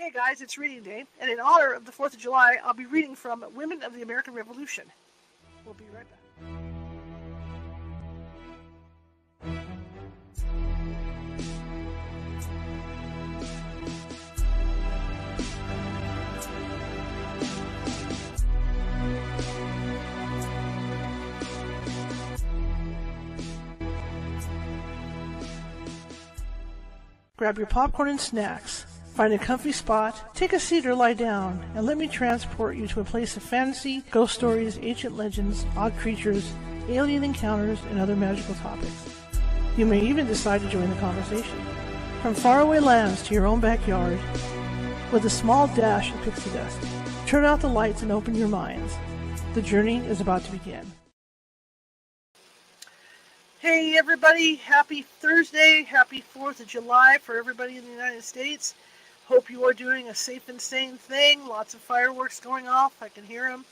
Hey guys, it's reading day, and in honor of the 4th of July, I'll be reading from Women of the American Revolution. We'll be right back. Grab your popcorn and snacks. Find a comfy spot, take a seat or lie down, and let me transport you to a place of fantasy, ghost stories, ancient legends, odd creatures, alien encounters, and other magical topics. You may even decide to join the conversation. From faraway lands to your own backyard, with a small dash of pixie dust. Turn out the lights and open your minds. The journey is about to begin. Hey everybody, happy Thursday, happy 4th of July for everybody in the United States. Hope you are doing a safe and sane thing. Lots of fireworks going off. I can hear them.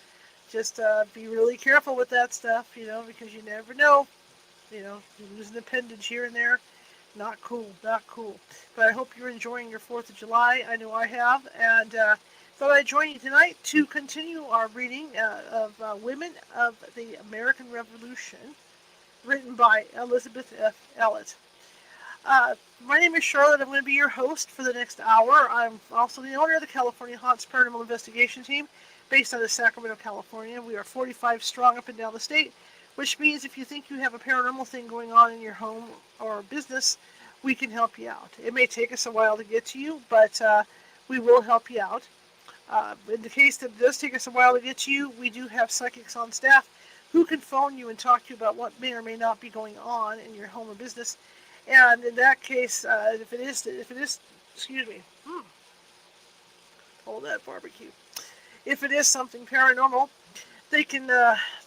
Just be really careful with that stuff, because you never know. You lose an appendage here and there. Not cool, not cool. But I hope you're enjoying your 4th of July. I know I have. And thought I'd join you tonight to continue our reading of Women of the American Revolution, written by Elizabeth F. Ellet. My name is Charlotte. I'm going to be your host for the next hour. I'm also the owner of the California Haunts Paranormal Investigation Team, based out of Sacramento, California. We are 45 strong up and down the state, which means if you think you have a paranormal thing going on in your home or business, we can help you out. It may take us a while to get to you, but we will help you out. In the case that it does take us a while to get to you, we do have psychics on staff who can phone you and talk to you about what may or may not be going on in your home or business. And in that case, if it is, hold that barbecue. If it is something paranormal, they can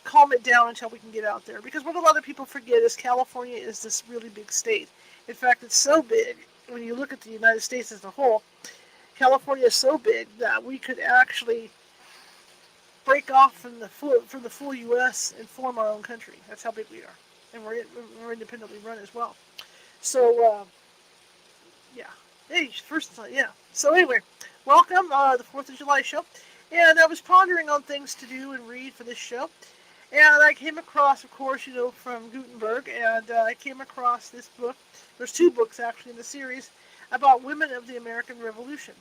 calm it down until we can get out there. Because what a lot of people forget is California is this really big state. In fact, it's so big, when you look at the United States as a whole, California is so big that we could actually break off from the full U.S. and form our own country. That's how big we are. And we're independently run as well. So, yeah. Hey, So anyway, welcome, the 4th of July show. And I was pondering on things to do and read for this show. And I came across, of course, from Gutenberg, and I came across this book. There's 2 books, actually, in the series about women of the American Revolution.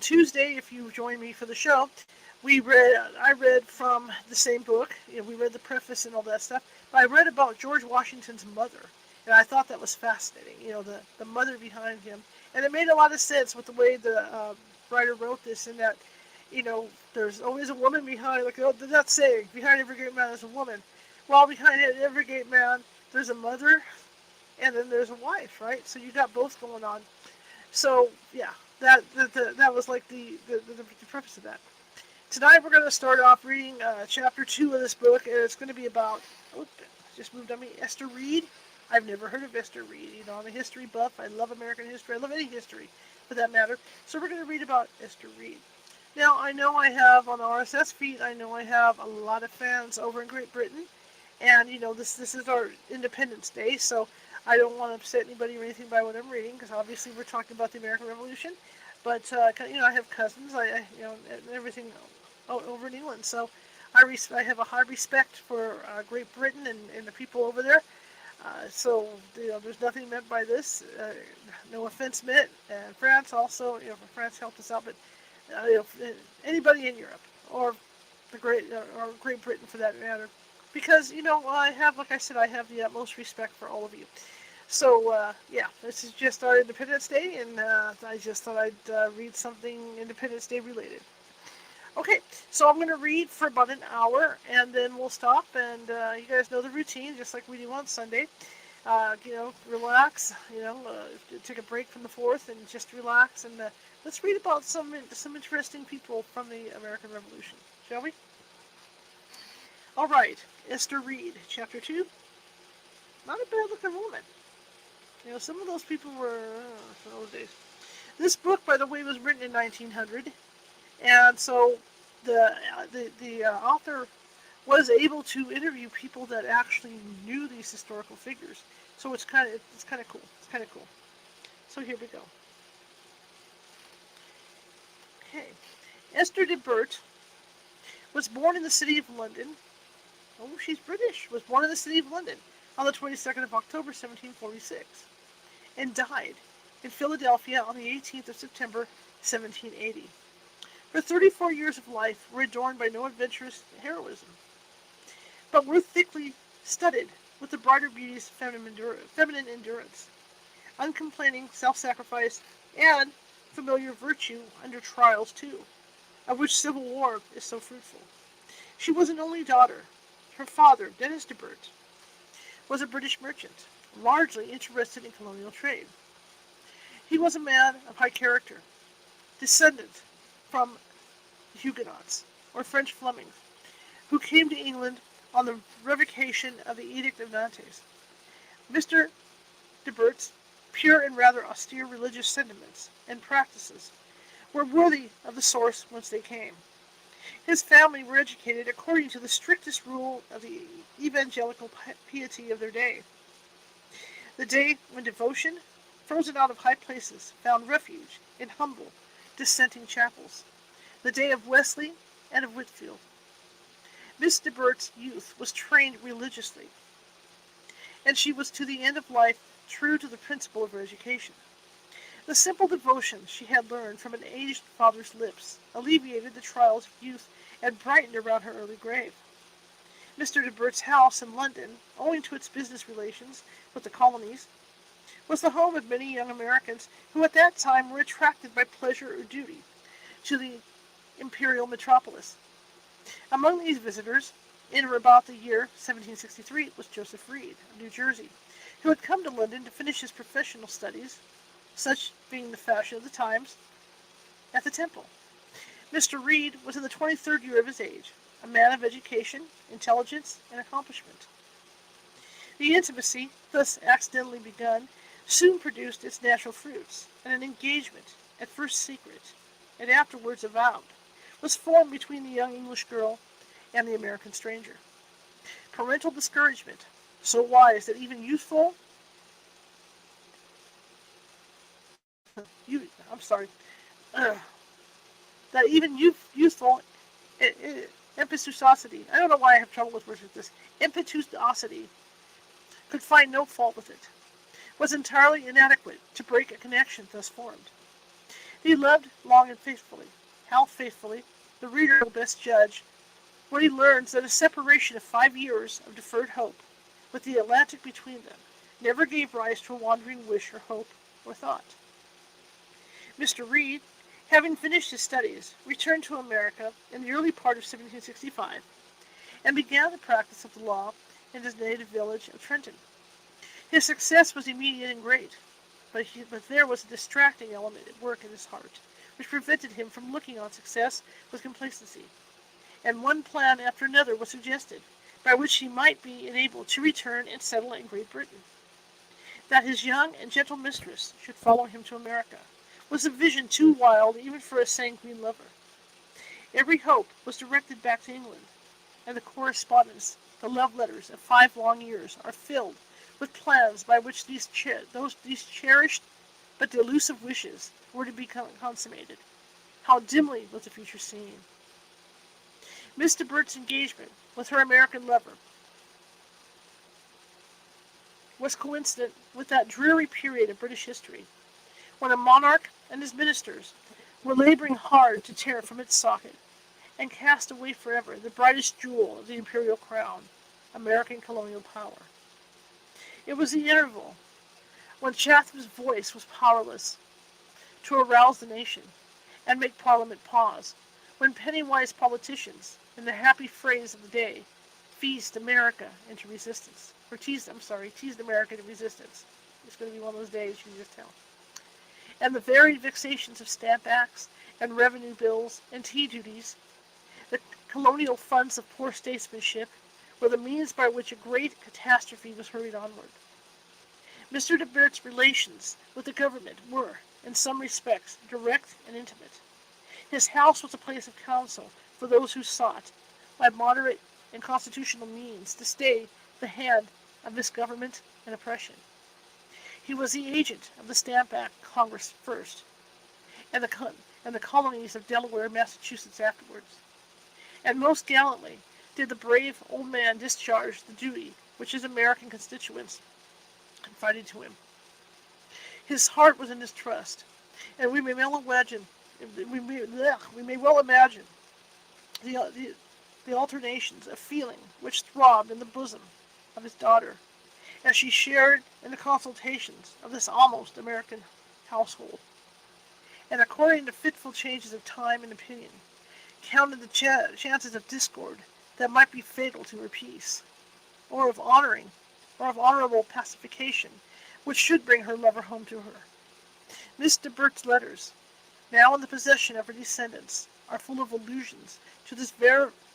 Tuesday, if you join me for the show, I read from the same book. We read the preface and all that stuff. But I read about George Washington's mother. And I thought that was fascinating, the mother behind him. And it made a lot of sense with the way the writer wrote this, in that, there's always a woman behind, that saying, behind every great man there's a woman. Well, behind every great man, there's a mother, and then there's a wife, right? So you got both going on. So, yeah, that was like the purpose of that. Tonight we're going to start off reading chapter 2 of this book, and it's going to be about, just moved on me, Esther Reed. I've never heard of Esther Reed. I'm a history buff. I love American history. I love any history, for that matter. So we're going to read about Esther Reed. Now, I know I have, on the RSS feed, I have a lot of fans over in Great Britain. And, this is our Independence Day, so I don't want to upset anybody or anything by what I'm reading, because obviously we're talking about the American Revolution. But, I have cousins, and everything over in England. So I have a high respect for Great Britain and the people over there. So, there's nothing meant by this. No offense meant. And France also, France helped us out, but anybody in Europe or Great Britain for that matter, because I have the utmost respect for all of you. So this is just our Independence Day, and I just thought I'd read something Independence Day related. Okay, so I'm going to read for about an hour, and then we'll stop, and you guys know the routine, just like we do on Sunday. Relax, take a break from the 4th and just relax, and let's read about some interesting people from the American Revolution, shall we? All right, Esther Reed, Chapter 2. Not a bad-looking woman. Some of those people were from those days. This book, by the way, was written in 1900. And so the author was able to interview people that actually knew these historical figures. So it's kind of cool. So here we go. Esther de Bert was born in the city of London. Oh, she's British. Was born in the city of London on the 22nd of October, 1746, and died in Philadelphia on the 18th of September, 1780. Her 34 years of life were adorned by no adventurous heroism, but were thickly studded with the brighter beauties of feminine endurance, uncomplaining self-sacrifice, and familiar virtue under trials too, of which civil war is so fruitful. She was an only daughter. Her father, Dennis de Bert, was a British merchant, largely interested in colonial trade. He was a man of high character, descendant from Huguenots, or French Flemings, who came to England on the revocation of the Edict of Nantes. Mr. de Bert's pure and rather austere religious sentiments and practices were worthy of the source whence they came. His family were educated according to the strictest rule of the evangelical piety of their day. The day when devotion, frozen out of high places, found refuge in humble, dissenting chapels. The day of Wesley and of Whitefield. Miss de Bert's youth was trained religiously, and she was to the end of life true to the principle of her education. The simple devotion she had learned from an aged father's lips alleviated the trials of youth and brightened around her early grave. Mr. de Bert's house in London, owing to its business relations with the colonies, was the home of many young Americans who at that time were attracted by pleasure or duty to the imperial metropolis. Among these visitors, in or about the year 1763, was Joseph Reed, of New Jersey, who had come to London to finish his professional studies, such being the fashion of the times, at the Temple. Mr. Reed was in the 23rd year of his age, a man of education, intelligence, and accomplishment. The intimacy, thus accidentally begun, soon produced its natural fruits, and an engagement, at first secret, and afterwards avowed, was formed between the young English girl and the American stranger. Parental discouragement, so wise that even youthful impetuosity. I don't know why I have trouble with words like this. Impetuosity could find no fault with it. Was entirely inadequate to break a connection thus formed. He loved long and faithfully. How faithfully, the reader will best judge when he learns that a separation of 5 years of deferred hope, with the Atlantic between them, never gave rise to a wandering wish or hope or thought. Mr. Reed, having finished his studies, returned to America in the early part of 1765, and began the practice of the law in his native village of Trenton. His success was immediate and great, but there was a distracting element at work in his heart, which prevented him from looking on success with complacency, and one plan after another was suggested, by which he might be enabled to return and settle in Great Britain. That his young and gentle mistress should follow him to America was a vision too wild even for a sanguine lover. Every hope was directed back to England, and the correspondence, the love letters of 5 long years, are filled with plans by which these cherished but delusive wishes were to be consummated. How dimly was the future seen! Miss de Bert's engagement with her American lover was coincident with that dreary period of British history, when a monarch and his ministers were laboring hard to tear from its socket and cast away forever the brightest jewel of the imperial crown, American colonial power. It was the interval when Chatham's voice was powerless to arouse the nation and make Parliament pause, when penny-wise politicians, in the happy phrase of the day, teased America into resistance. Teased America into resistance. It's going to be one of those days, you can just tell. And the varied vexations of stamp acts and revenue bills and tea duties, the colonial funds of poor statesmanship, were the means by which a great catastrophe was hurried onward. Mr. de Bert's relations with the government were, in some respects, direct and intimate. His house was a place of counsel for those who sought, by moderate and constitutional means, to stay the hand of misgovernment and oppression. He was the agent of the Stamp Act Congress first, and and the colonies of Delaware and Massachusetts afterwards. And most gallantly did the brave old man discharge the duty which his American constituents confided to him. His heart was in his trust, and we may well imagine the alternations of feeling which throbbed in the bosom of his daughter as she shared in the consultations of this almost American household, and according to fitful changes of time and opinion, counted the chances of discord that might be fatal to her peace, or of honorable pacification, which should bring her lover home to her. Miss de Bert's letters, now in the possession of her descendants, are full of allusions to this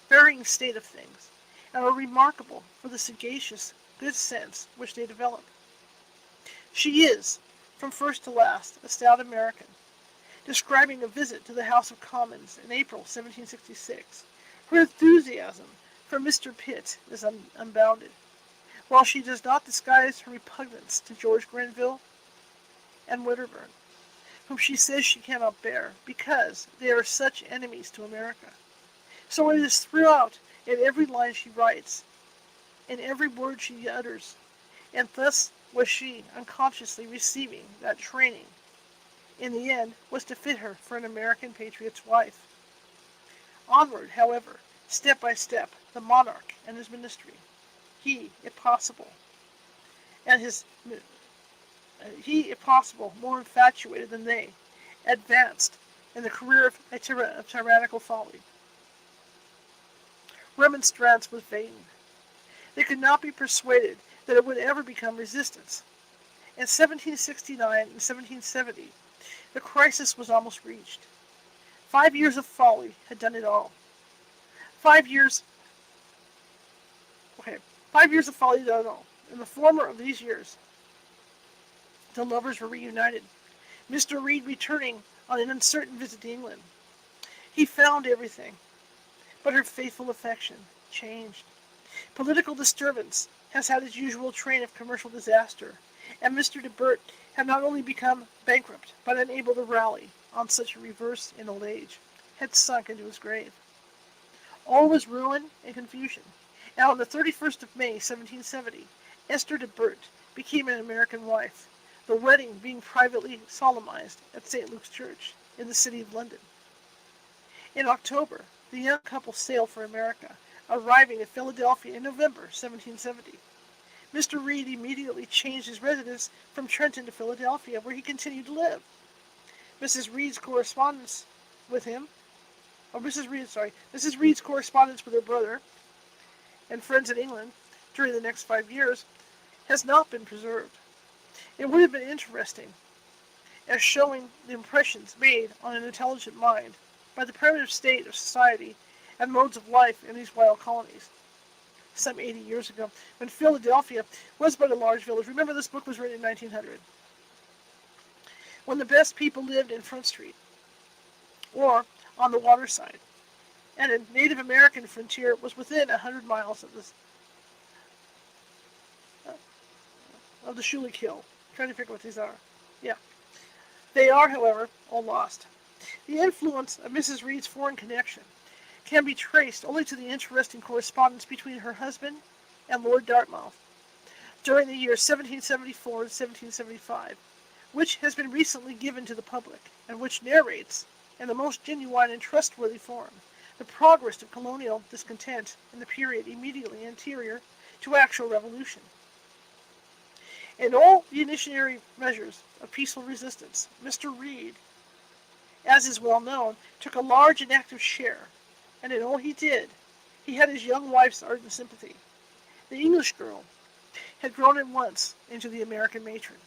varying state of things, and are remarkable for the sagacious good sense which they develop. She is, from first to last, a stout American, describing a visit to the House of Commons in April 1766. Her enthusiasm for Mr. Pitt is unbounded, while she does not disguise her repugnance to George Grenville and Wedderburn, whom she says she cannot bear, because they are such enemies to America. So it is throughout, in every line she writes, in every word she utters, and thus was she unconsciously receiving that training, in the end, was to fit her for an American patriot's wife. Onward, however, step by step, the monarch and his ministry, he, if possible, more infatuated than they, advanced in the career of tyrannical folly. Remonstrance was vain. They could not be persuaded that it would ever become resistance. In 1769 and 1770, the crisis was almost reached. 5 years of folly had done it all. 5 years of folly had done it all. In the former of these years, the lovers were reunited. Mr. Reed returning on an uncertain visit to England. He found everything, but her faithful affection changed. Political disturbance has had its usual train of commercial disaster, and Mr. de Bert had not only become bankrupt, but unable to rally on such a reverse in old age, had sunk into his grave. All was ruin and confusion, and on the 31st of May, 1770, Esther de Bert became an American wife, the wedding being privately solemnized at St. Luke's Church in the city of London. In October, the young couple sailed for America, arriving at Philadelphia in November 1770. Mr. Reed immediately changed his residence from Trenton to Philadelphia, where he continued to live. Mrs. Reed's correspondence with her brother and friends in England during the next 5 years has not been preserved. It would have been interesting as showing the impressions made on an intelligent mind by the primitive state of society and modes of life in these wild colonies. Some 80 years ago, when Philadelphia was but a large village. Remember, this book was written in 1900. When the best people lived in Front Street, or on the water side, and a Native American frontier was within 100 miles of the Schuylkill. I'm trying to figure what these are. Yeah. They are, however, all lost. The influence of Mrs. Reed's foreign connection can be traced only to the interesting correspondence between her husband and Lord Dartmouth during the years 1774 and 1775, which has been recently given to the public, and which narrates, in the most genuine and trustworthy form, the progress of colonial discontent in the period immediately anterior to actual revolution. In all the initiatory measures of peaceful resistance, Mr. Reed, as is well known, took a large and active share, and in all he did, he had his young wife's ardent sympathy. The English girl had grown at once into the American matron.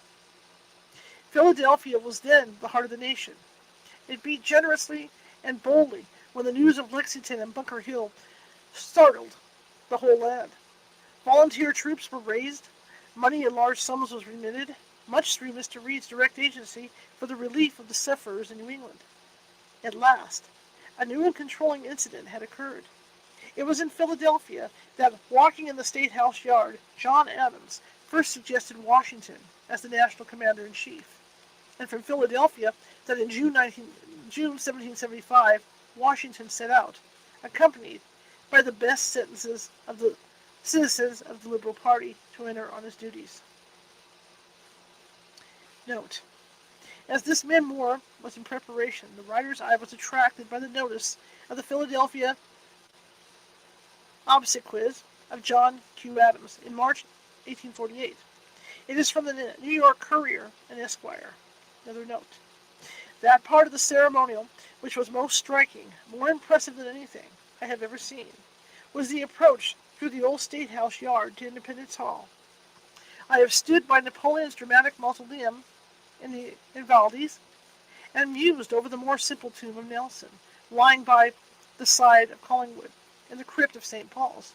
Philadelphia was then the heart of the nation. It beat generously and boldly when the news of Lexington and Bunker Hill startled the whole land. Volunteer troops were raised, money in large sums was remitted, much through Mr. Reed's direct agency for the relief of the sufferers in New England. At last, a new and controlling incident had occurred. It was in Philadelphia that, walking in the State House yard, John Adams first suggested Washington as the national commander-in-chief, and from Philadelphia that in June June 1775, Washington set out, accompanied by the best citizens of the Liberal Party, to enter on his duties. Note: as this memoir was in preparation, the writer's eye was attracted by the notice of the Philadelphia obsequies of John Q. Adams in March 1848. It is from the New York Courier and Esquire. Another note: that part of the ceremonial which was most striking, more impressive than anything I have ever seen, was the approach through the old State House yard to Independence Hall. I have stood by Napoleon's dramatic mausoleum in the Invalides, and mused over the more simple tomb of Nelson, lying by the side of Collingwood, in the crypt of St. Paul's.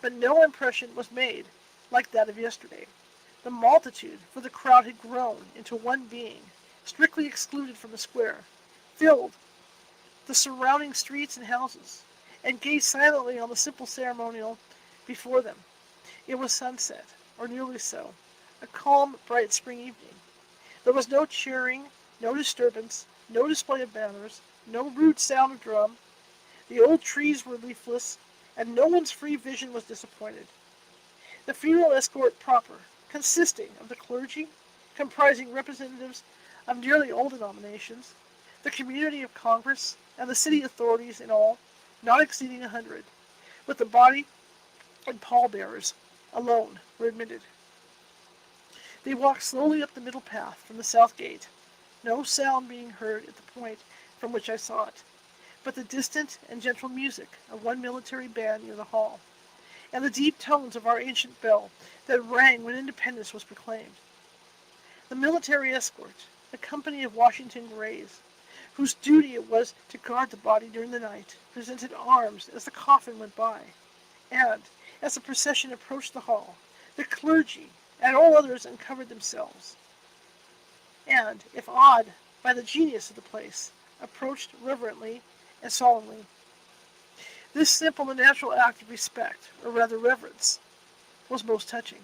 But no impression was made like that of yesterday. The multitude, for the crowd had grown into one being, strictly excluded from the square, filled the surrounding streets and houses, and gazed silently on the simple ceremonial before them. It was sunset, or nearly so, a calm, bright spring evening. There was no cheering, no disturbance, no display of banners, no rude sound of drum. The old trees were leafless, and no one's free vision was disappointed. The funeral escort proper, consisting of the clergy, comprising representatives of nearly all denominations, the community of Congress, and the city authorities in all, not exceeding 100, with the body and pallbearers alone were admitted. They walked slowly up the middle path from the south gate, no sound being heard at the point from which I saw it, but the distant and gentle music of one military band near the hall, and the deep tones of our ancient bell that rang when independence was proclaimed. The military escort, a company of Washington Greys, whose duty it was to guard the body during the night, presented arms as the coffin went by, and, as the procession approached the hall, the clergy and all others uncovered themselves, and, if awed by the genius of the place, approached reverently and solemnly. This simple and natural act of respect, or rather reverence, was most touching.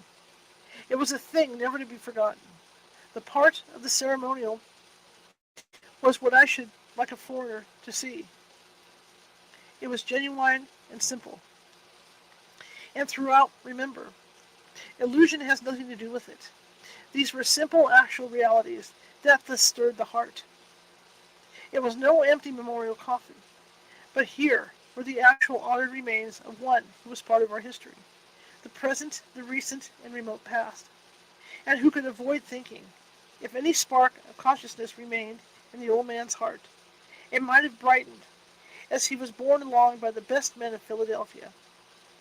It was a thing never to be forgotten. The part of the ceremonial was what I should like a foreigner to see. It was genuine and simple. And throughout, remember, illusion has nothing to do with it. These were simple, actual realities that thus stirred the heart. It was no empty memorial coffin, but here were the actual honored remains of one who was part of our history, the present, the recent, and remote past, and who could avoid thinking, if any spark of consciousness remained in the old man's heart, it might have brightened, as he was borne along by the best men of Philadelphia,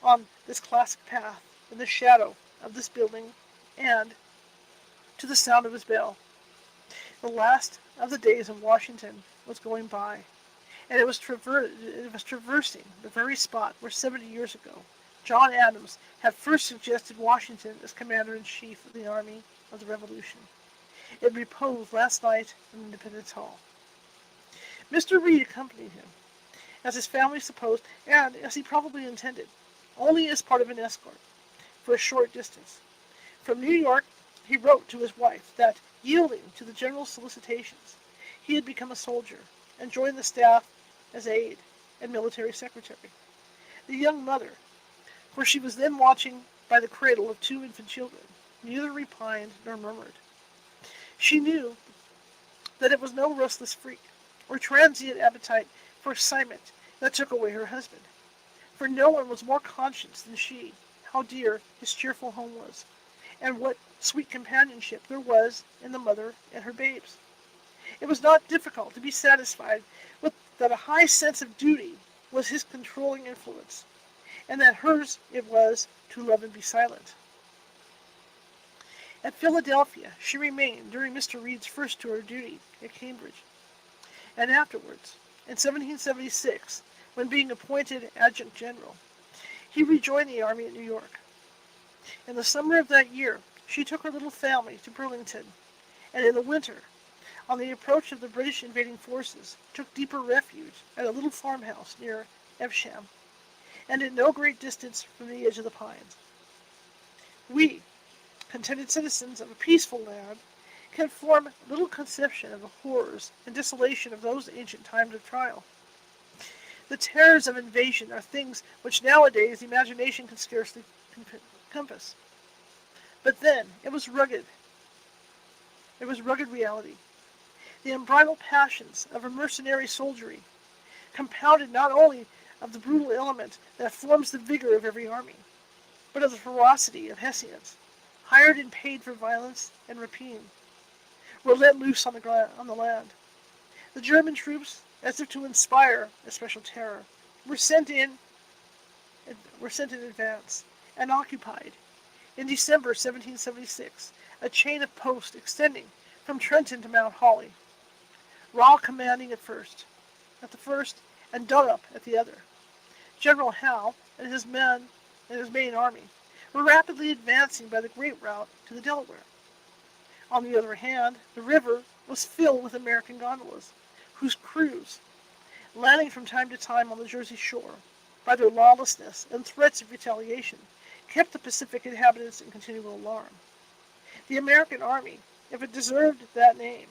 on this classic path, in the shadow of this building, and to the sound of his bell. The last of the days of Washington was going by, and it was traversing the very spot where 70 years ago John Adams had first suggested Washington as Commander-in-Chief of the Army of the Revolution. It reposed last night in Independence Hall. Mr. Reed accompanied him, as his family supposed, and as he probably intended, only as part of an escort, for a short distance. From New York, he wrote to his wife that, yielding to the general solicitations, he had become a soldier, and joined the staff as aide and military secretary. The young mother, for she was then watching by the cradle of 2 infant children, neither repined nor murmured. She knew that it was no restless freak, or transient appetite for excitement that took away her husband, for no one was more conscious than she how dear his cheerful home was, and what sweet companionship there was in the mother and her babes. It was not difficult to be satisfied with that a high sense of duty was his controlling influence, and that hers it was to love and be silent. At Philadelphia she remained during Mr. Reed's first tour of duty at Cambridge, and afterwards, in 1776, when being appointed adjutant general, he rejoined the army at New York. In the summer of that year, she took her little family to Burlington, and in the winter, on the approach of the British invading forces, took deeper refuge at a little farmhouse near Evesham, and at no great distance from the edge of the pines. We, contented citizens of a peaceful land, can form little conception of the horrors and desolation of those ancient times of trial. The terrors of invasion are things which nowadays the imagination can scarcely compass. But then it was rugged. It was rugged reality. The unbridled passions of a mercenary soldiery, compounded not only of the brutal element that forms the vigor of every army, but of the ferocity of Hessians, hired and paid for violence and rapine, were let loose on the land. The German troops, as if to inspire a special terror, were sent in advance and occupied, in December 1776, a chain of posts extending from Trenton to Mount Holly, Rall commanding at the first, and Dunlop at the other. General Howe and his main army were rapidly advancing by the great route to the Delaware. On the other hand, the river was filled with American gondolas, whose crews, landing from time to time on the Jersey shore, by their lawlessness and threats of retaliation, kept the Pacific inhabitants in continual alarm. The American army, if it deserved that name,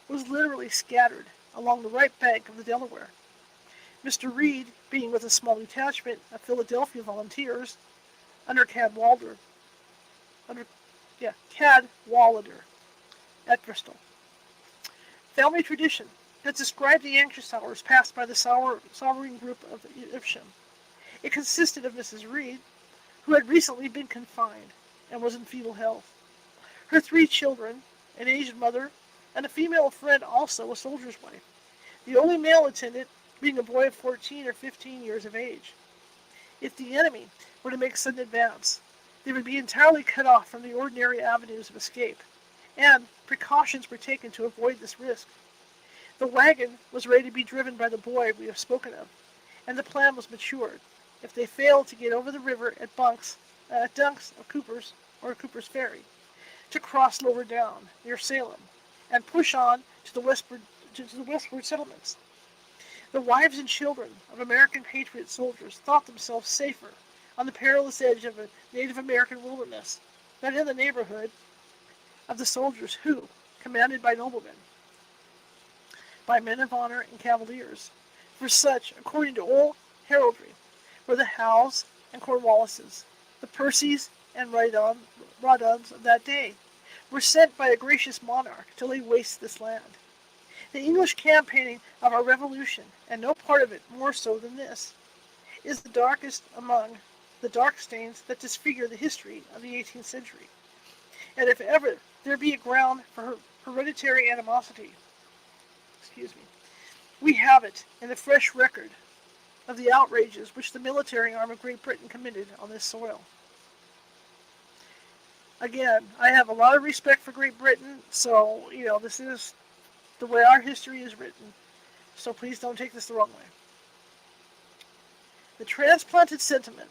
was literally scattered along the right bank of the Delaware. Mr. Reed being with a small detachment of Philadelphia volunteers under Cadwalader at Bristol. Family tradition has described the anxious hours passed by the sorrowing group of Evesham. It consisted of Mrs. Reed, who had recently been confined and was in feeble health, her 3 children, an aged mother, and a female friend, also a soldier's wife, the only male attendant being a boy of 14 or 15 years of age. If the enemy were to make sudden advance, they would be entirely cut off from the ordinary avenues of escape, and precautions were taken to avoid this risk. The wagon was ready to be driven by the boy we have spoken of, and the plan was matured, if they failed to get over the river at Dunks of Cooper's Ferry, to cross lower down near Salem, and push on to the westward settlements. The wives and children of American patriot soldiers thought themselves safer on the perilous edge of a Native American wilderness than in the neighborhood of the soldiers who, commanded by noblemen, by men of honor and cavaliers, for such, according to old heraldry, were the Howes and Cornwallises, the Percys and Rawdons of that day, were sent by a gracious monarch to lay waste this land. The English campaigning of our Revolution, and no part of it more so than this, is the darkest among the dark stains that disfigure the history of the 18th century. And if ever there be a ground for hereditary animosity, we have it in the fresh record of the outrages which the military arm of Great Britain committed on this soil. Again, I have a lot of respect for Great Britain, so, this is the way our history is written, so please don't take this the wrong way. The transplanted sentiment,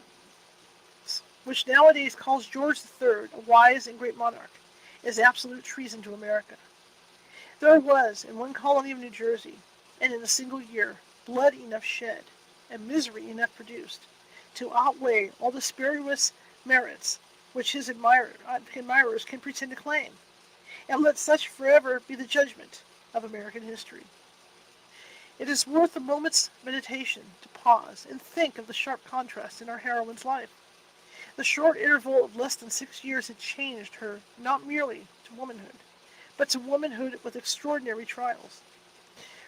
which nowadays calls George III a wise and great monarch, is absolute treason to America. There was, in one colony of New Jersey, and in a single year, blood enough shed, and misery enough produced, to outweigh all the spurious merits which his admirers can pretend to claim, and let such forever be the judgment of American history. It is worth a moment's meditation to pause and think of the sharp contrast in our heroine's life. The short interval of less than 6 years had changed her not merely to womanhood, but to womanhood with extraordinary trials.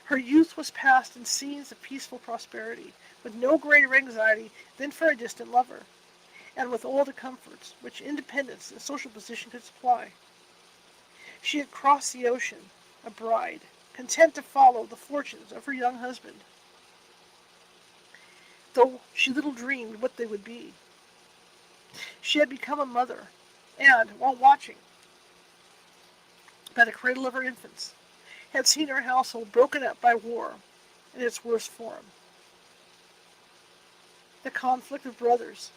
Her youth was passed in scenes of peaceful prosperity, with no greater anxiety than for a distant lover, and with all the comforts which independence and social position could supply. She had crossed the ocean, a bride, content to follow the fortunes of her young husband, though she little dreamed what they would be. She had become a mother, and, while watching by the cradle of her infants, had seen her household broken up by war in its worst form. The conflict of brothers,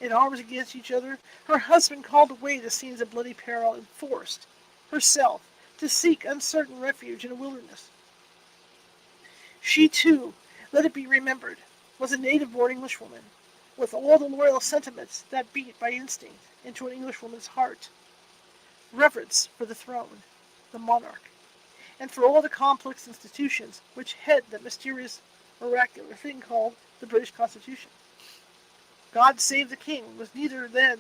in arms against each other, her husband called away to scenes of bloody peril and forced herself to seek uncertain refuge in a wilderness. She, too, let it be remembered, was a native-born Englishwoman, with all the loyal sentiments that beat by instinct into an Englishwoman's heart: reverence for the throne, the monarch, and for all the complex institutions which head that mysterious, oracular thing called the British Constitution. God save the King was neither then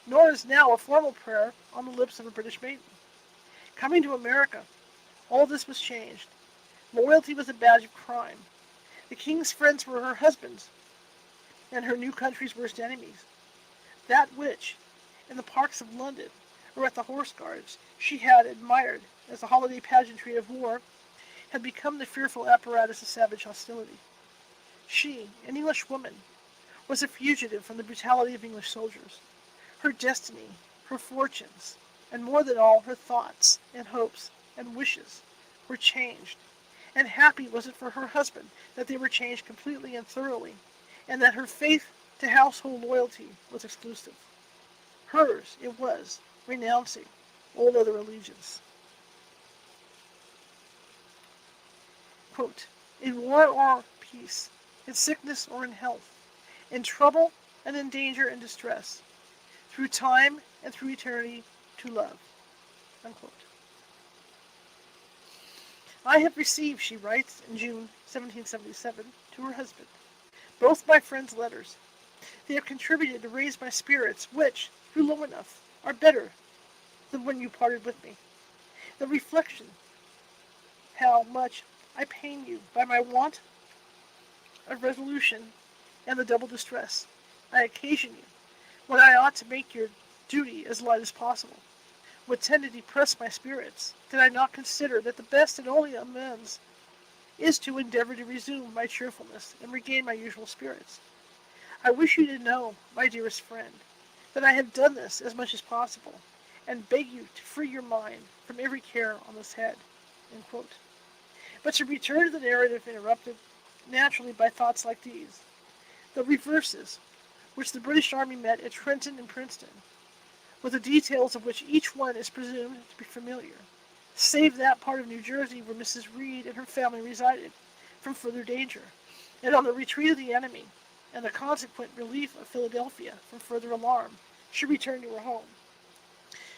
nor is now a formal prayer on the lips of a British maiden. Coming to America, all this was changed. Loyalty was a badge of crime. The King's friends were her husbands, and her new country's worst enemies. That which, in the parks of London, or at the Horse Guards, she had admired as the holiday pageantry of war, had become the fearful apparatus of savage hostility. She, an English woman, was a fugitive from the brutality of English soldiers. Her destiny, her fortunes, and more than all, her thoughts and hopes and wishes were changed. And happy was it for her husband that they were changed completely and thoroughly, and that her faith to household loyalty was exclusive. Hers it was, renouncing all other allegiance. Quote, in war or peace, in sickness or in health, in trouble and in danger and distress, through time and through eternity, to love. Unquote. I have received, she writes in June 1777, to her husband, both my friends' letters. They have contributed to raise my spirits, which, through low enough, are better than when you parted with me. The reflection how much I pain you by my want of resolution and the double distress I occasion you, when I ought to make your duty as light as possible, would tend to depress my spirits, did I not consider that the best and only amends is to endeavor to resume my cheerfulness and regain my usual spirits. I wish you to know, my dearest friend, that I have done this as much as possible, and beg you to free your mind from every care on this head. But to return to the narrative interrupted naturally by thoughts like these, the reverses which the British Army met at Trenton and Princeton, with the details of which each one is presumed to be familiar, save that part of New Jersey where Mrs. Reed and her family resided, from further danger, and on the retreat of the enemy, and the consequent relief of Philadelphia from further alarm, she returned to her home.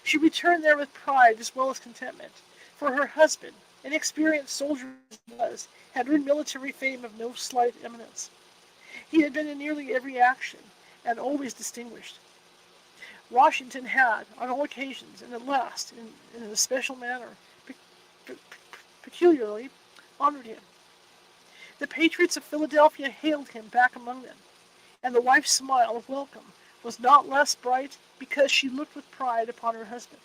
She returned there with pride as well as contentment, for her husband, an experienced soldier as he was, had earned military fame of no slight eminence. He had been in nearly every action, and always distinguished. Washington had, on all occasions, and at last, in a special manner, peculiarly honored him. The patriots of Philadelphia hailed him back among them, and the wife's smile of welcome was not less bright because she looked with pride upon her husband.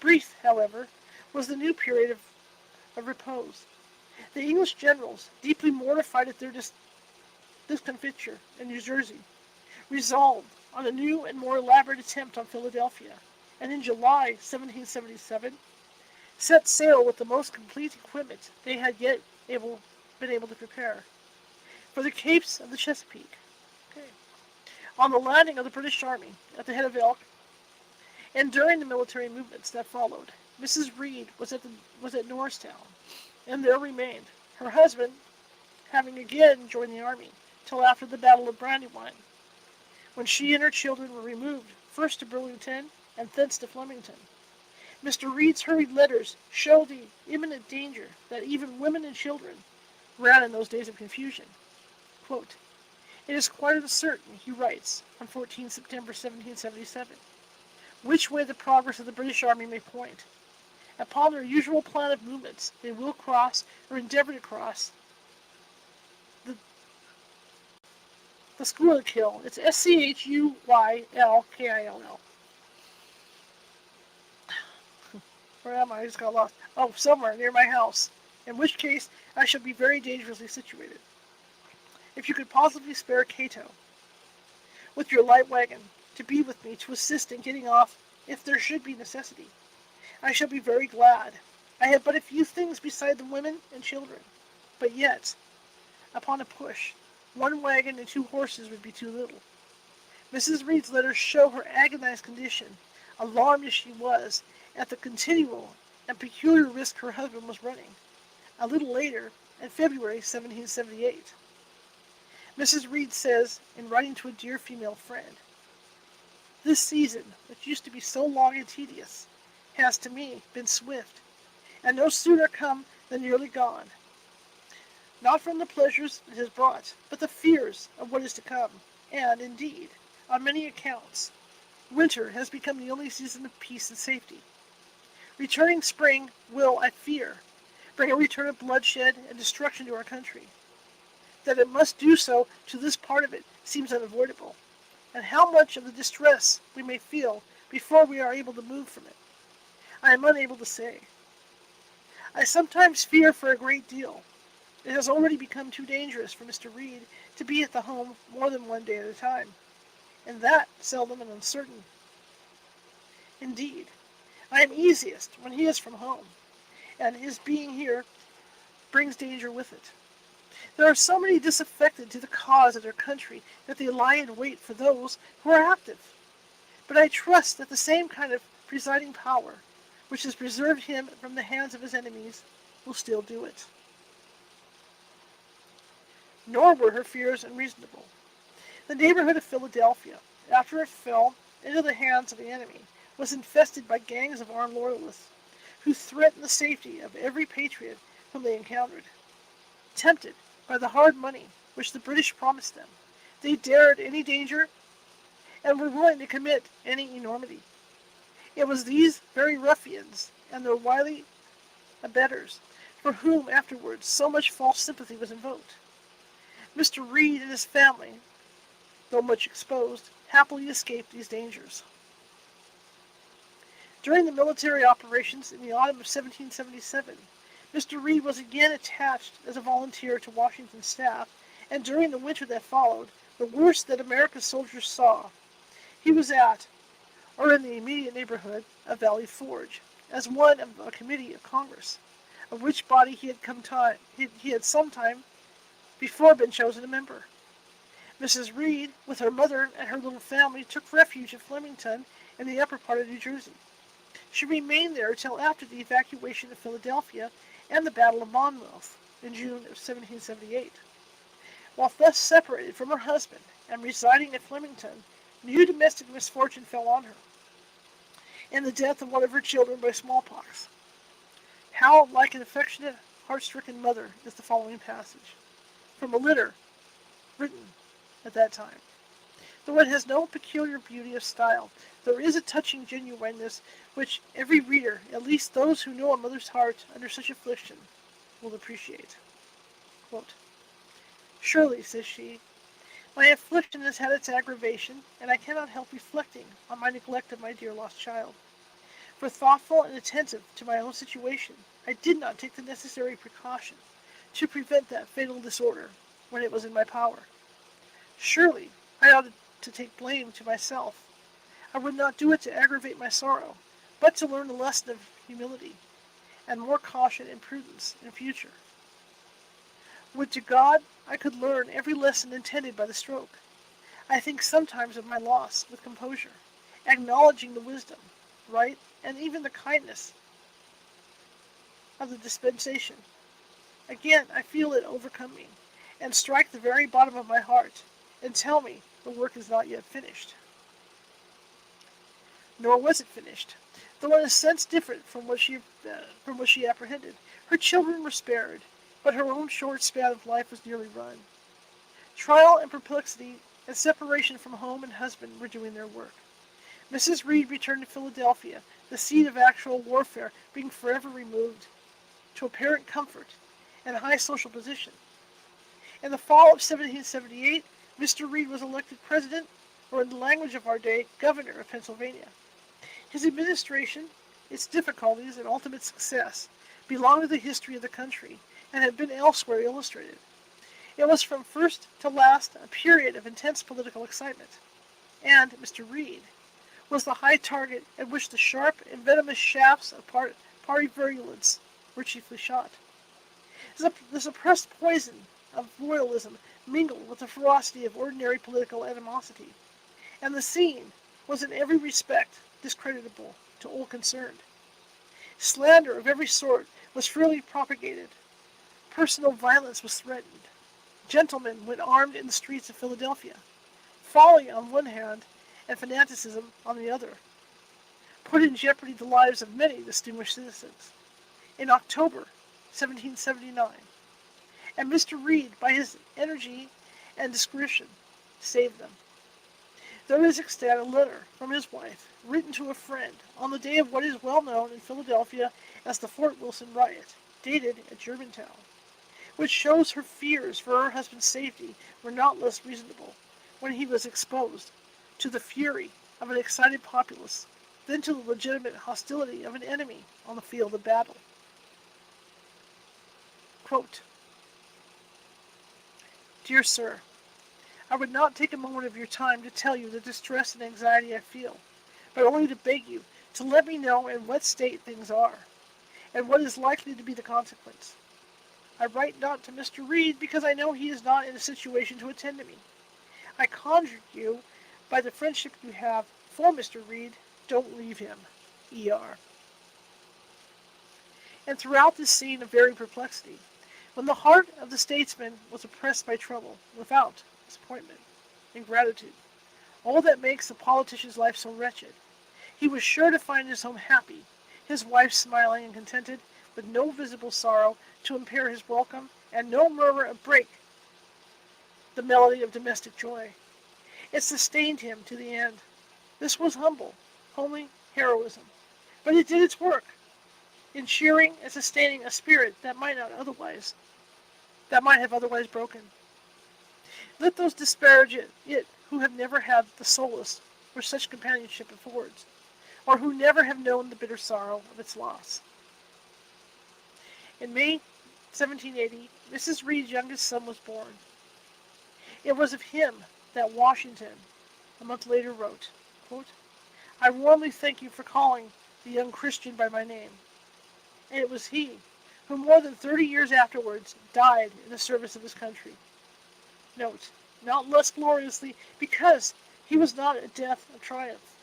Brief, however, was the new period of repose. The English generals, deeply mortified at their discomfiture in New Jersey, resolved on a new and more elaborate attempt on Philadelphia, and in July 1777 set sail with the most complete equipment they had yet been able to prepare for the capes of the Chesapeake. On the landing of the British Army at the head of Elk, and during the military movements that followed, Mrs. Reed was at Norristown, and there remained, her husband having again joined the army till after the Battle of Brandywine, when she and her children were removed first to Burlington and thence to Flemington. Mr. Reed's hurried letters show the imminent danger that even women and children ran in those days of confusion. Quote, it is quite uncertain, he writes on 14 September 1777, which way the progress of the British Army may point. Upon their usual plan of movements, they will cross or endeavor to cross the Schuylkill. It's Schuyylkill. Where am I? I just got lost. Oh, somewhere near my house, in which case I shall be very dangerously situated. If you could possibly spare Cato, with your light wagon, to be with me to assist in getting off if there should be necessity, I shall be very glad. I have but a few things beside the women and children, but yet, upon a push, one wagon and 2 horses would be too little. Mrs. Reed's letters show her agonized condition, alarmed as she was at the continual and peculiar risk her husband was running. A little later, in February 1778, Mrs. Reed says, in writing to a dear female friend, this season, which used to be so long and tedious, has to me been swift and no sooner come than nearly gone, not from the pleasures it has brought, but the fears of what is to come. And, indeed, on many accounts, winter has become the only season of peace and safety. Returning spring will, I fear, bring a return of bloodshed and destruction to our country. That it must do so to this part of it seems unavoidable, and how much of the distress we may feel before we are able to move from it, I am unable to say. I sometimes fear for a great deal. It has already become too dangerous for Mr. Reed to be at the home more than one day at a time, and that seldom and uncertain. Indeed, I am easiest when he is from home, and his being here brings danger with it. There are so many disaffected to the cause of their country that they lie in wait for those who are active. But I trust that the same kind of presiding power, which has preserved him from the hands of his enemies, will still do it. Nor were her fears unreasonable. The neighborhood of Philadelphia, after it fell into the hands of the enemy, was infested by gangs of armed loyalists, who threatened the safety of every patriot whom they encountered. Tempted by the hard money which the British promised them, they dared any danger and were willing to commit any enormity. It was these very ruffians and their wily abettors for whom afterwards so much false sympathy was invoked. Mr. Reed and his family, though much exposed, happily escaped these dangers. During the military operations in the autumn of 1777, Mr. Reed was again attached as a volunteer to Washington's staff, and during the winter that followed, the worst that America's soldiers saw, he was at, or in the immediate neighborhood of Valley Forge, as one of a committee of Congress, of which body he had some time before been chosen a member. Mrs. Reed, with her mother and her little family, took refuge at Flemington in the upper part of New Jersey. She remained there until after the evacuation of Philadelphia and the Battle of Monmouth in June of 1778. While thus separated from her husband and residing at Flemington, new domestic misfortune fell on her, in the death of one of her children by smallpox. How like an affectionate, heart-stricken mother is the following passage, from a letter written at that time. Though it has no peculiar beauty of style, there is a touching genuineness which every reader, at least those who know a mother's heart under such affliction, will appreciate. Quote, "Surely," says she, "my affliction has had its aggravation, and I cannot help reflecting on my neglect of my dear lost child. For thoughtful and attentive to my own situation, I did not take the necessary precaution to prevent that fatal disorder when it was in my power. Surely I ought to take blame to myself. I would not do it to aggravate my sorrow, but to learn a lesson of humility and more caution and prudence in future. Would to God I could learn every lesson intended by the stroke. I think sometimes of my loss with composure, acknowledging the wisdom, right, and even the kindness of the dispensation. Again I feel it overcome me, and strike the very bottom of my heart, and tell me the work is not yet finished." Nor was it finished, though in a sense different from what she apprehended. Her children were spared, but her own short span of life was nearly run. Trial and perplexity and separation from home and husband were doing their work. Mrs. Reed returned to Philadelphia, the scene of actual warfare being forever removed, to apparent comfort and high social position. In the fall of 1778, Mr. Reed was elected president, or in the language of our day, governor of Pennsylvania. His administration, its difficulties and ultimate success, belong to the history of the country and have been elsewhere illustrated. It was from first to last a period of intense political excitement, and Mr. Reed was the high target at which the sharp and venomous shafts of party virulence were chiefly shot. The suppressed poison of royalism mingled with the ferocity of ordinary political animosity, and the scene was in every respect discreditable to all concerned. Slander of every sort was freely propagated. Personal violence was threatened. Gentlemen went armed in the streets of Philadelphia. Folly on one hand and fanaticism on the other put in jeopardy the lives of many distinguished citizens. in October 1779, and Mr. Reed, by his energy and discretion, saved them. There is extant a letter from his wife, written to a friend, on the day of what is well known in Philadelphia as the Fort Wilson riot, dated at Germantown, which shows her fears for her husband's safety were not less reasonable when he was exposed to the fury of an excited populace than to the legitimate hostility of an enemy on the field of battle. Quote, Dear Sir, I would not take a moment of your time to tell you the distress and anxiety I feel, but only to beg you to let me know in what state things are, and what is likely to be the consequence. I write not to Mr. Reed because I know he is not in a situation to attend to me. I conjure you, by the friendship you have for Mr. Reed, don't leave him. E.R. And throughout this scene of very perplexity, when the heart of the statesman was oppressed by trouble, without disappointment, ingratitude, all that makes the politician's life so wretched, he was sure to find his home happy, his wife smiling and contented, with no visible sorrow to impair his welcome, and no murmur to break the melody of domestic joy. It sustained him to the end. This was humble, homely heroism, but it did its work in cheering and sustaining a spirit that might have otherwise broken. Let those disparage it who have never had the solace where such companionship affords, or who never have known the bitter sorrow of its loss. In May 1780, Mrs. Reed's youngest son was born. It was of him that Washington, a month later, wrote, quote, I warmly thank you for calling the young Christian by my name. And it was he who more than 30 years afterwards died in the service of his country. Note, not less gloriously, because he was not a death of triumph.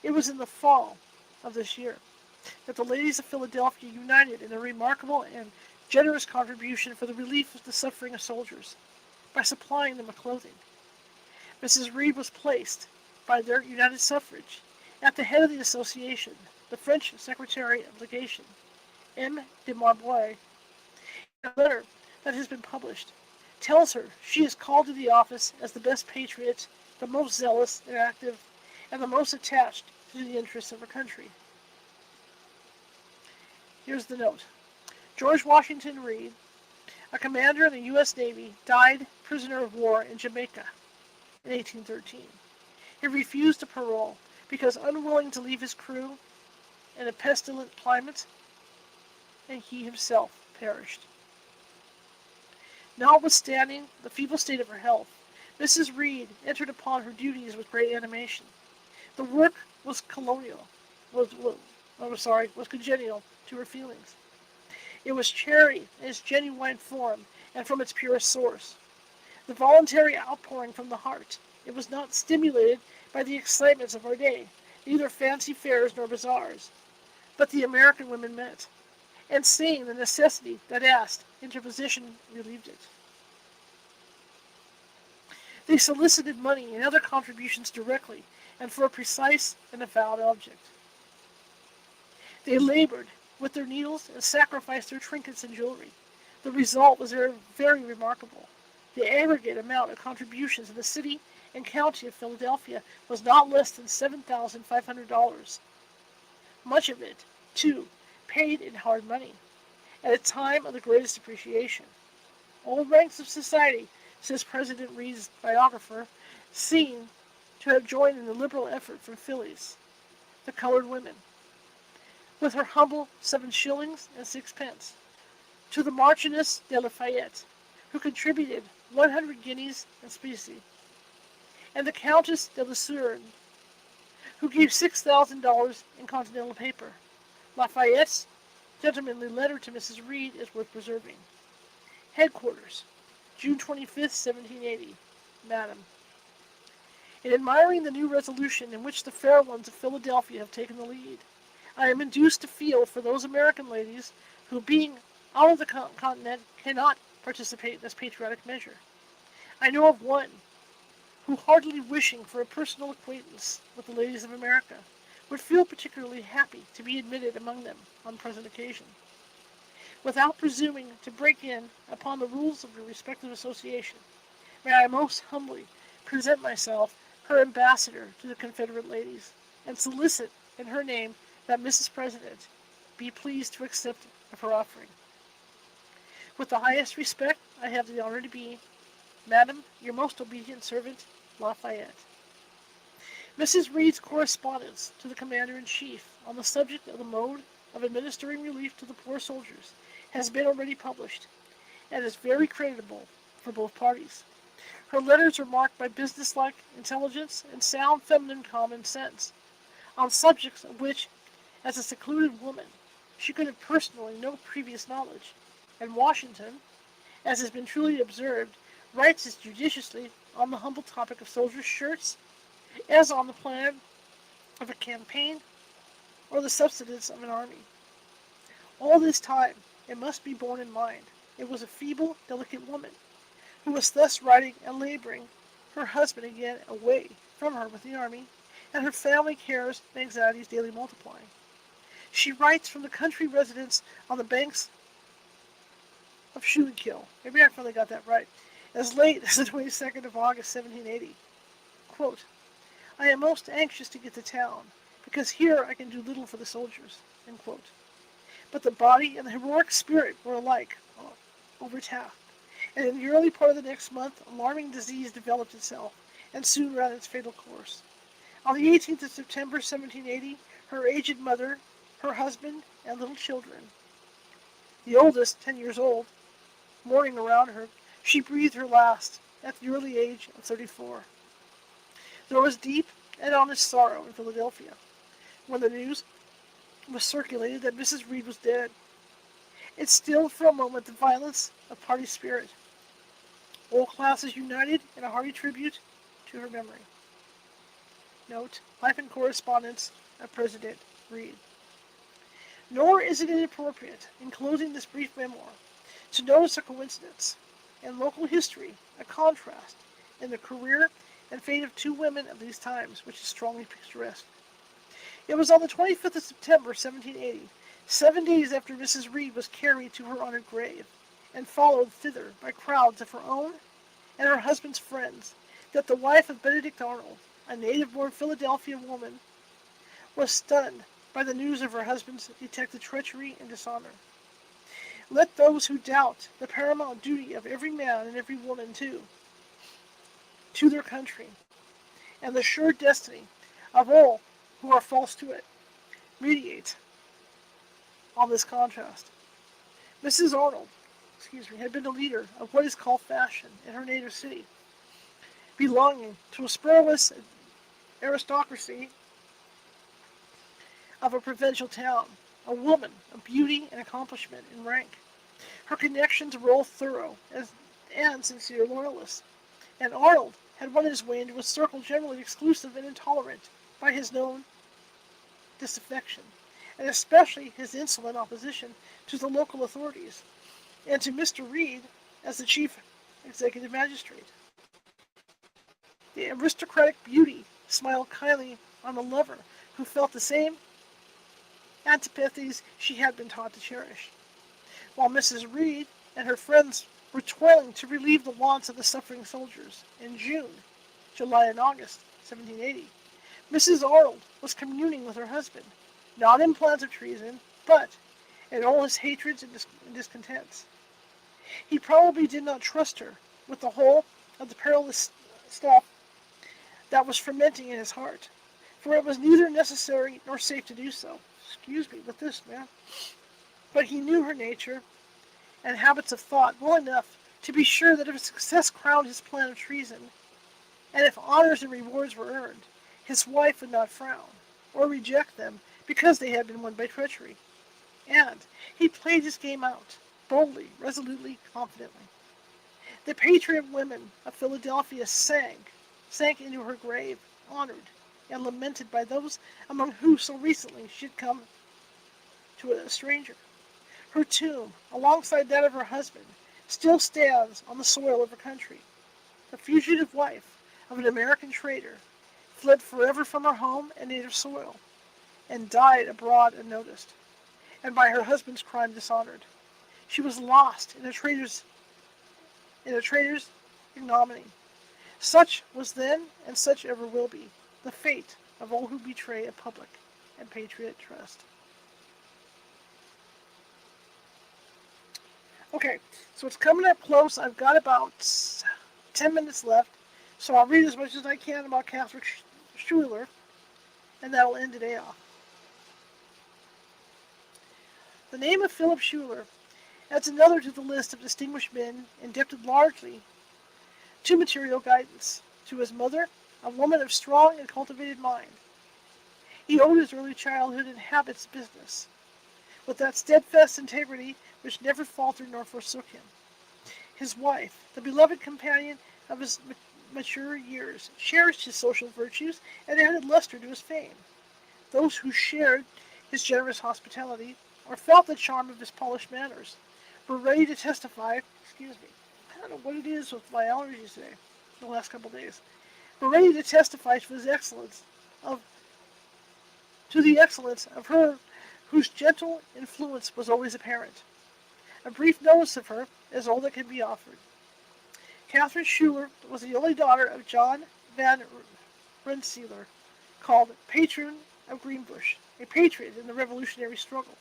It was in the fall of this year that the ladies of Philadelphia united in a remarkable and generous contribution for the relief of the suffering of soldiers by supplying them with clothing. Mrs. Reed was placed, by their united suffrage, at the head of the association. The French Secretary of Legation, M. de Marbois, in a letter that has been published, tells her she is called to the office as the best patriot, the most zealous and active, and the most attached to the interests of her country. Here's the note. George Washington Reed, a commander in the U.S. Navy, died prisoner of war in Jamaica in 1813. He refused a parole because unwilling to leave his crew in a pestilent climate, and he himself perished. Notwithstanding the feeble state of her health, Mrs. Reed entered upon her duties with great animation. The work was was congenial to her feelings. It was charity in its genuine form and from its purest source. The voluntary outpouring from the heart. It was not stimulated by the excitements of our day, neither fancy fairs nor bazaars, but the American women met, and seeing the necessity that asked interposition relieved it. They solicited money and other contributions directly and for a precise and avowed object. They labored with their needles and sacrificed their trinkets and jewelry. The result was very remarkable. The aggregate amount of contributions in the city and county of Philadelphia was not less than $7,500. Much of it, too, paid in hard money, at a time of the greatest appreciation. All ranks of society, says President Reed's biographer, seem to have joined in the liberal effort from Philly's, the colored women, with her humble 7 shillings and 6 pence, to the Marchioness de Lafayette, who contributed 100 guineas in specie, and the Countess de Lucerne, who gave $6,000 in Continental paper. Lafayette's gentlemanly letter to Mrs. Reed is worth preserving. Headquarters, June 25, 1780. Madam, in admiring the new resolution in which the fair ones of Philadelphia have taken the lead, I am induced to feel for those American ladies who, being out of the continent, cannot participate in this patriotic measure. I know of one who, heartily wishing for a personal acquaintance with the ladies of America, would feel particularly happy to be admitted among them on the present occasion. Without presuming to break in upon the rules of your respective association, may I most humbly present myself her ambassador to the Confederate ladies, and solicit in her name that Mrs. President be pleased to accept of her offering. With the highest respect, I have the honor to be, Madam, your most obedient servant, Lafayette. Mrs. Reed's correspondence to the Commander-in-Chief on the subject of the mode of administering relief to the poor soldiers has been already published, and is very creditable for both parties. Her letters are marked by businesslike intelligence and sound feminine common sense, on subjects of which, as a secluded woman, she could have personally no previous knowledge, and Washington, as has been truly observed, writes as judiciously on the humble topic of soldiers' shirts as on the plan of a campaign or the subsistence of an army. All this time, it must be borne in mind, it was a feeble, delicate woman who was thus writing and laboring, her husband again away from her with the army, and her family cares and anxieties daily multiplying. She writes from the country residence on the banks of Schuylkill. Maybe I finally got that right. As late as the 22nd of August, 1780. Quote, I am most anxious to get to town, because here I can do little for the soldiers. End quote. But the body and the heroic spirit were alike overtasked, and in the early part of the next month, alarming disease developed itself, and soon ran its fatal course. On the 18th of September, 1780, her aged mother, her husband, and little children, the oldest 10 years old, mourning around her, she breathed her last at the early age of 34. There was deep and honest sorrow in Philadelphia when the news was circulated that Mrs. Reed was dead. It stilled for a moment the violence of party spirit. All classes united in a hearty tribute to her memory. Note, Life and Correspondence of President Reed. Nor is it inappropriate, in closing this brief memoir, to notice a coincidence, in local history, a contrast in the career and fate of two women of these times, which is strongly picturesque. It was on the 25th of September, 1780, 7 days after Mrs. Reed was carried to her honored grave, and followed thither by crowds of her own and her husband's friends, that the wife of Benedict Arnold, a native-born Philadelphia woman, was stunned by the news of her husband's detected treachery and dishonor. Let those who doubt the paramount duty of every man and every woman to their country, and the sure destiny of all who are false to it, meditate on this contrast. Mrs. Arnold, had been the leader of what is called fashion in her native city, belonging to a spurless aristocracy of a provincial town, a woman of beauty and accomplishment and rank. Her connections were all thorough and sincere loyalists, and Arnold had won his way into a circle generally exclusive and intolerant by his known disaffection, and especially his insolent opposition to the local authorities, and to Mr. Reed as the chief executive magistrate. The aristocratic beauty smiled kindly on the lover who felt the same antipathies she had been taught to cherish, while Mrs. Reed and her friends were toiling to relieve the wants of the suffering soldiers. In June, July, and August 1780, Mrs. Arnold was communing with her husband, not in plans of treason, but in all his hatreds and discontents. He probably did not trust her with the whole of the perilous stuff that was fermenting in his heart, for it was neither necessary nor safe to do so. Excuse me with this, man. But he knew her nature and habits of thought well enough to be sure that if success crowned his plan of treason, and if honors and rewards were earned, his wife would not frown or reject them because they had been won by treachery. And he played his game out, boldly, resolutely, confidently. The patriot women of Philadelphia sank into her grave, honored and lamented by those among whom so recently she had come to a stranger. Her tomb, alongside that of her husband, still stands on the soil of her country. The fugitive wife of an American trader fled forever from her home and native soil, and died abroad unnoticed, and by her husband's crime dishonored. She was lost in a traitor's ignominy. Such was then, and such ever will be, the fate of all who betray a public and patriot trust. Okay, so it's coming up close. I've got about 10 minutes left, so I'll read as much as I can about Catherine Schuler, and that will end today off. The name of Philip Schuler adds another to the list of distinguished men indebted largely to material guidance. To his mother, a woman of strong and cultivated mind, he owed his early childhood and habits of business, with that steadfast integrity which never faltered nor forsook him. His wife, the beloved companion of his mature years, cherished his social virtues and added luster to his fame. Those who shared his generous hospitality or felt the charm of his polished manners were ready to testify, I don't know what it is with my allergies today, the last couple of days, were ready to testify to the excellence of her whose gentle influence was always apparent. A brief notice of her is all that can be offered. Catherine Schuler was the only daughter of John van Rensselaer, called Patron of Greenbush, a patriot in the Revolutionary struggle,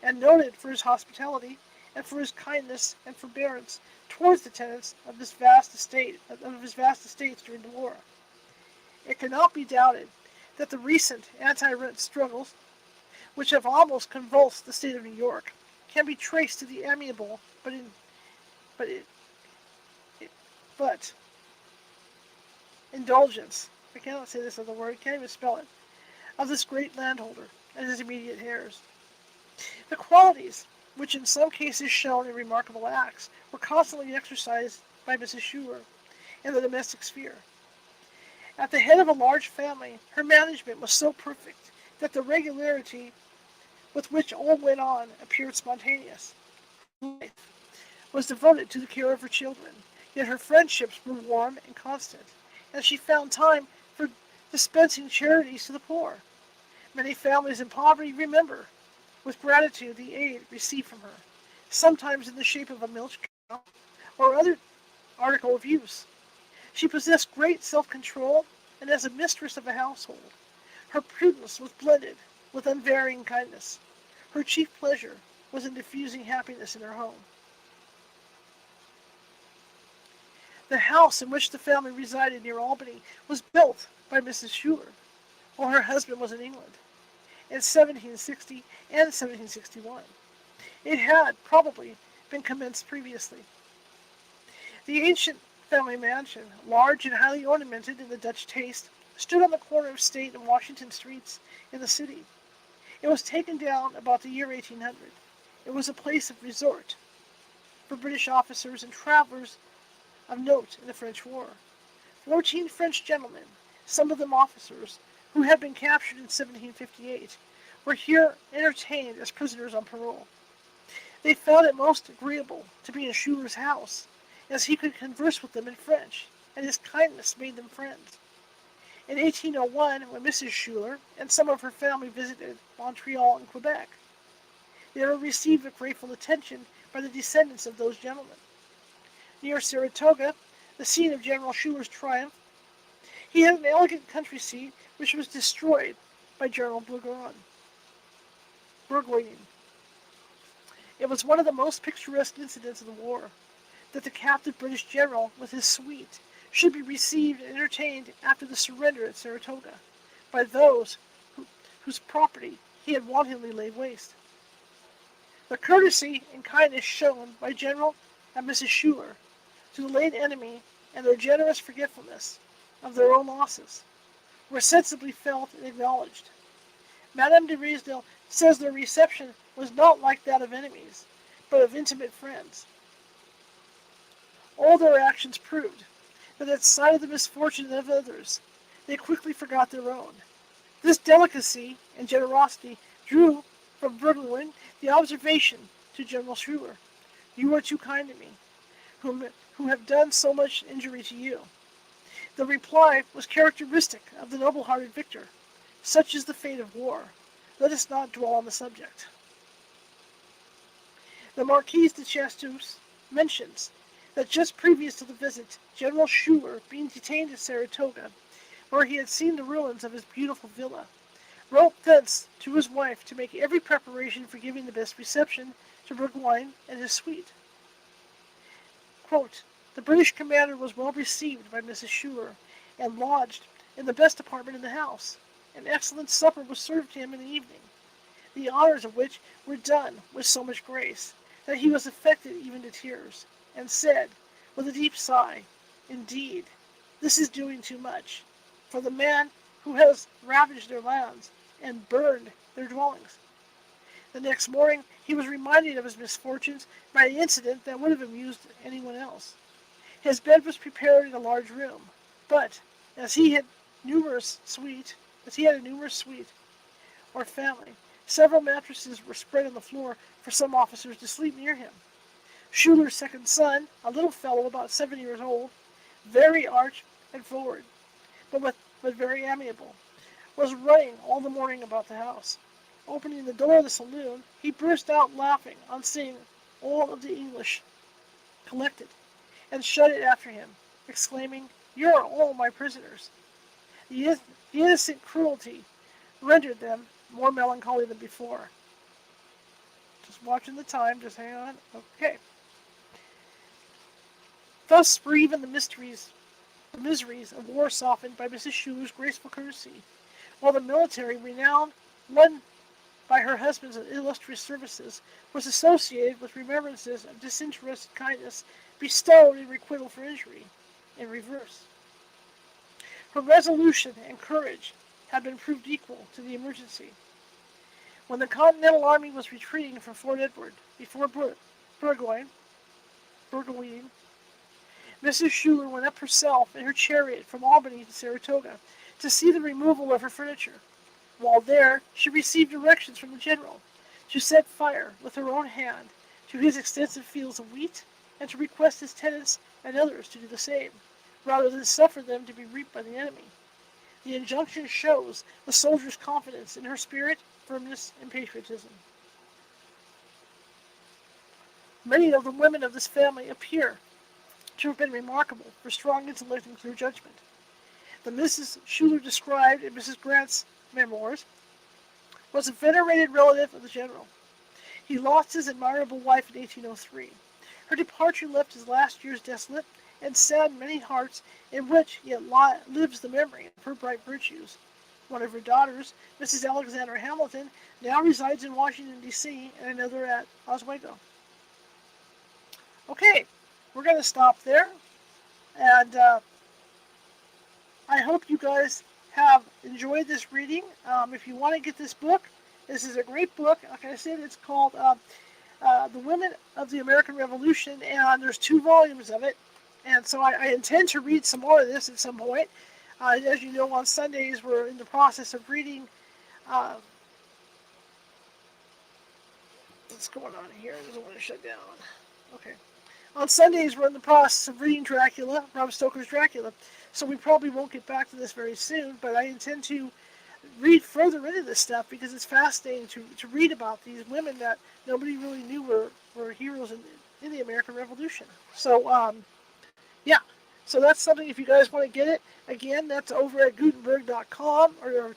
and noted for his hospitality and for his kindness and forbearance towards the tenants of his vast estates during the war. It cannot be doubted that the recent anti-rent struggles, which have almost convulsed the state of New York, can be traced to the amiable but indulgence, I cannot say this other word, can't even spell it, of this great landholder and his immediate heirs. The qualities, which in some cases shone in remarkable acts, were constantly exercised by Mrs. Schuler in the domestic sphere. At the head of a large family, her management was so perfect that the regularity with which all went on appeared spontaneous. Life was devoted to the care of her children, yet her friendships were warm and constant, and she found time for dispensing charities to the poor. Many families in poverty remember with gratitude the aid received from her, sometimes in the shape of a milk cow or other article of use. She possessed great self-control, and as a mistress of a household, her prudence was blended with unvarying kindness. Her chief pleasure was in diffusing happiness in her home. The house in which the family resided near Albany was built by Mrs. Schuler, while her husband was in England, in 1760 and 1761. It had probably been commenced previously. The ancient family mansion, large and highly ornamented in the Dutch taste, stood on the corner of State and Washington streets in the city. It was taken down about the year 1800. It was a place of resort for British officers and travelers of note in the French War. 14 French gentlemen, some of them officers, who had been captured in 1758, were here entertained as prisoners on parole. They found it most agreeable to be in Schuler's house, as he could converse with them in French, and his kindness made them friends. In 1801, when Mrs. Schuler and some of her family visited Montreal and Quebec, they were received with grateful attention by the descendants of those gentlemen. Near Saratoga, the scene of General Schuler's triumph, he had an elegant country seat which was destroyed by General Burgoyne. It was one of the most picturesque incidents of the war that the captive British general with his suite should be received and entertained after the surrender at Saratoga by those whose property he had wantonly laid waste. The courtesy and kindness shown by General and Mrs. Schuler to the late enemy and their generous forgetfulness of their own losses were sensibly felt and acknowledged. Madame de Riesdale says their reception was not like that of enemies, but of intimate friends. All their actions proved that at sight of the misfortune of others, they quickly forgot their own. This delicacy and generosity drew from Burgoyne the observation to General Schuler, "You are too kind to me, who have done so much injury to you." The reply was characteristic of the noble-hearted victor. "Such is the fate of war. Let us not dwell on the subject." The Marquise de Chastus mentions that just previous to the visit, General Schuyler, being detained at Saratoga, where he had seen the ruins of his beautiful villa, wrote thence to his wife to make every preparation for giving the best reception to Burgoyne and his suite. Quote, the British commander was well received by Mrs. Schuyler, and lodged in the best apartment in the house. An excellent supper was served him in the evening, the honors of which were done with so much grace, that he was affected even to tears, and said, with a deep sigh, indeed, this is doing too much, for the man who has ravaged their lands, and burned their dwellings. The next morning he was reminded of his misfortunes by an incident that would have amused anyone else. His bed was prepared in a large room, but as he had a numerous suite or family, several mattresses were spread on the floor for some officers to sleep near him. Schuyler's second son, a little fellow about 7 years old, very arch and forward, but very amiable, was running all the morning about the house. Opening the door of the saloon, he burst out laughing on seeing all of the English collected, and shut it after him, exclaiming, "You are all my prisoners." The innocent cruelty rendered them more melancholy than before. Just watching the time, just hang on. Okay. Thus were even the miseries of war softened by Mrs. Schuyler's graceful courtesy, while the military renown won by her husband's illustrious services was associated with remembrances of disinterested kindness bestowed in requital for injury, in reverse. Her resolution and courage had been proved equal to the emergency. When the Continental Army was retreating from Fort Edward before Burgoyne, Mrs. Schuyler went up herself in her chariot from Albany to Saratoga to see the removal of her furniture. While there, she received directions from the general to set fire with her own hand to his extensive fields of wheat, and to request his tenants and others to do the same, rather than suffer them to be reaped by the enemy. The injunction shows the soldier's confidence in her spirit, firmness, and patriotism. Many of the women of this family appear to have been remarkable for strong intellect and clear judgment. The Mrs. Schuyler described in Mrs. Grant's memoirs was a venerated relative of the general. He lost his admirable wife in 1803. Her departure left his last years desolate, and saddened many hearts, in which yet lives the memory of her bright virtues. One of her daughters, Mrs. Alexander Hamilton, now resides in Washington, D.C., and another at Oswego. Okay, we're going to stop there, and I hope you guys have enjoyed this reading. If you want to get this book, this is a great book. Like I said, it's called The Women of the American Revolution, and there's 2 volumes of it. And so I intend to read some more of this at some point. As you know, on Sundays, we're in the process of reading. What's going on here? It doesn't want to shut down. Okay. On Sundays, we're in the process of reading Dracula, Bram Stoker's Dracula. So we probably won't get back to this very soon, but I intend to read further into this stuff because it's fascinating to read about these women that nobody really knew were heroes in the American Revolution. So, yeah. So that's something, if you guys want to get it, again, that's over at Gutenberg.com, or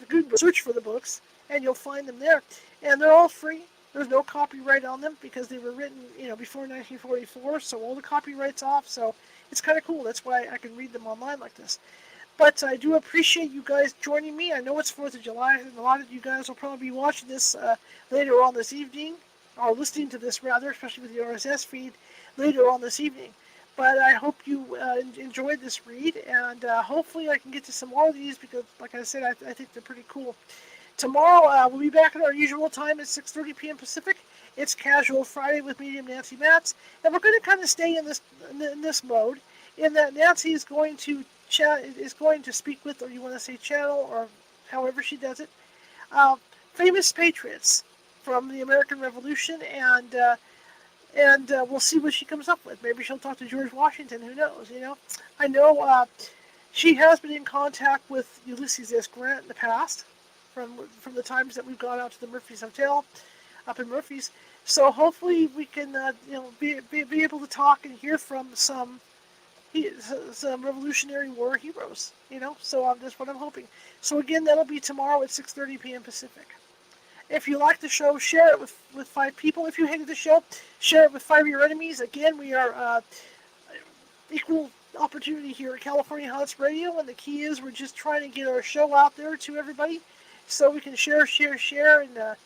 Gutenberg, search for the books, and you'll find them there. And they're all free. There's no copyright on them because they were written, before 1944, so all the copyright's off, so it's kind of cool. That's why I can read them online like this. But I do appreciate you guys joining me. I know it's 4th of July, and a lot of you guys will probably be watching this later on this evening, or listening to this rather, especially with the RSS feed, later on this evening. But I hope you enjoyed this read, and hopefully I can get to some more of these because, like I said, I think they're pretty cool. Tomorrow, we'll be back at our usual time at 6:30 p.m. Pacific. It's Casual Friday with Medium Nancy Matz, and we're going to kind of stay in this mode, in that Nancy is going to speak with, or you want to say channel, or however she does it, famous patriots from the American Revolution, and we'll see what she comes up with. Maybe she'll talk to George Washington. Who knows? I know she has been in contact with Ulysses S. Grant in the past. from the times that we've gone out to the Murphy's Hotel up in Murphy's. So hopefully we can be able to talk and hear from some Revolutionary War heroes. So that's what I'm hoping. So again, that'll be tomorrow at 6:30 p.m. Pacific. If you like the show, share it with 5 people. If you hated the show, share it with 5 of your enemies. Again, we are equal opportunity here at California Haunts Radio, and the key is we're just trying to get our show out there to everybody so we can share, and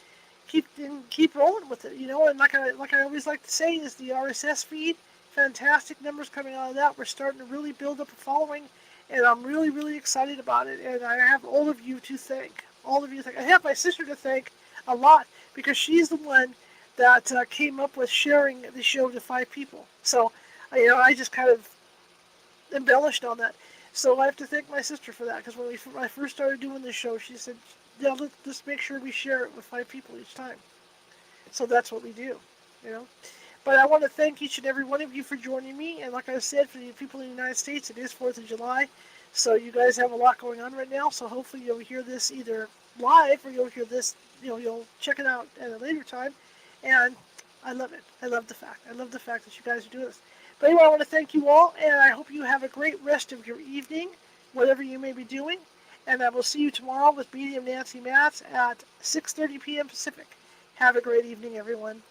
keep rolling with it. And like I always like to say, is the RSS feed. Fantastic numbers coming out of that. We're starting to really build up a following, and I'm really, really excited about it. And I have all of you to thank. I have my sister to thank a lot because she's the one that came up with sharing the show to 5 people. So, I just kind of embellished on that. So I have to thank my sister for that because when I first started doing this show, she said, "Yeah, let's make sure we share it with 5 people each time." So that's what we do. But I want to thank each and every one of you for joining me. And like I said, for the people in the United States, it is 4th of July. So you guys have a lot going on right now. So hopefully you'll hear this either live or you'll hear this, you'll check it out at a later time. And I love it. I love the fact that you guys are doing this. But anyway, I want to thank you all. And I hope you have a great rest of your evening, whatever you may be doing. And I will see you tomorrow with Medium Nancy Matz at 6:30 p.m. Pacific. Have a great evening, everyone.